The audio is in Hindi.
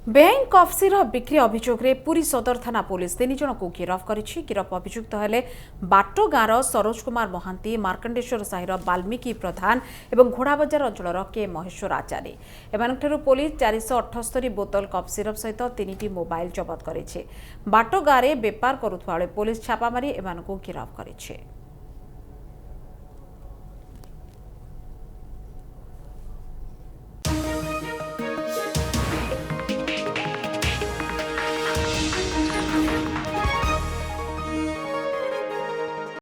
बेआईन कफसिर बिक्री अभियोग में पुरी सदर थाना पुलिस 3 जन को गिरफ करिछि। गिरफ अभियुक्त हेले बाटो गाँवर सरोज कुमार महांती, मार्कंडेश्वर साहिर बाल्मीकि प्रधान और घोड़ाबजार अंचल के महेश्वर आचार्य। एमानंठारु पुलिस 478 बोतल कफ सिरप सहित 3टी मोबाइल जबत करिछि। बाटो गाँव में बेपार करुथबा बेले पुलिस छापा मारी एमानकु गिरफ करिछि।